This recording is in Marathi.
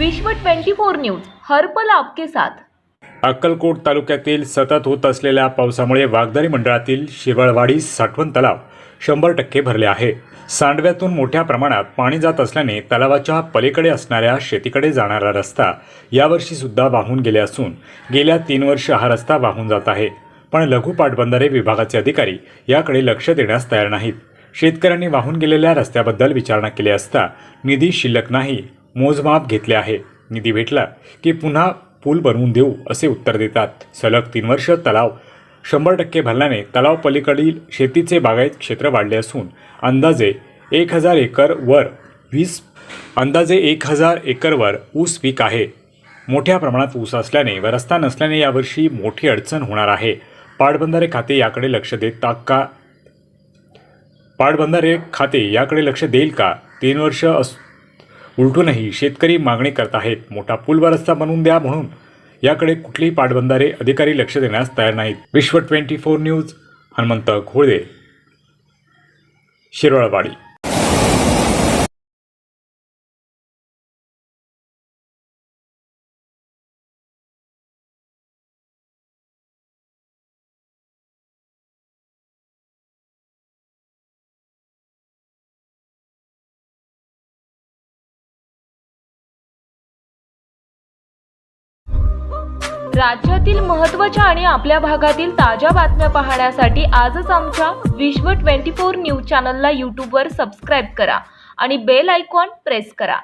विश्व 24 न्यूज हर पल आपके साथ। अक्कलकोट तालुक्यातील सतत होत असलेल्या पावसामुळे वाघदारी मंडळातील शिरवळवाडी साठवण तलाव 100% भरले आहे। सांडव्यातून मोठ्या प्रमाणात पाणी जात असल्याने तलावाच्या पलीकडे असणाऱ्या शेतीकडे जाणारा रस्ता यावर्षी सुद्धा वाहून गेले असून गेल्या 3 वर्ष हा रस्ता वाहून जात आहे। पण लघु पाटबंधारे विभागाचे अधिकारी याकडे लक्ष देण्यास तयार नाहीत। शेतकऱ्यांनी वाहून गेलेल्या रस्त्याबद्दल विचारणा केली असता निधी शिल्लक नाही, मोजमाप घेतले आहे, निधी भेटला की पुन्हा पूल बनवून देऊ असे उत्तर देतात। सलग 3 वर्ष तलाव 100% भरल्याने तलाव पलीकडील शेतीचे बागायत क्षेत्र वाढले असून अंदाजे 1000 एकरवर ऊस पीक आहे। मोठ्या प्रमाणात ऊस असल्याने व रस्ता नसल्याने यावर्षी मोठी अडचण होणार आहे। पाटबंधारे खाते याकडे लक्ष देईल का? 3 वर्ष उलटूनही शेतकरी मागणी करत आहेत। मोठा पूल व रस्ता बनवून द्या म्हणून याकडे कुठलेही पाटबंधारे अधिकारी लक्ष देण्यास तयार नाहीत। विश्व 24 न्यूज हनुमंत घोळदे, शिरवळवाडी। राज्यातील महत्त्वाच्या आणि आपल्या भागातील ताज्या बातम्या पाहण्यासाठी आजच आमच्या विश्व 24 न्यूज चॅनलला यूट्यूबवर सबस्क्राईब करा आणि बेल आयकॉन प्रेस करा।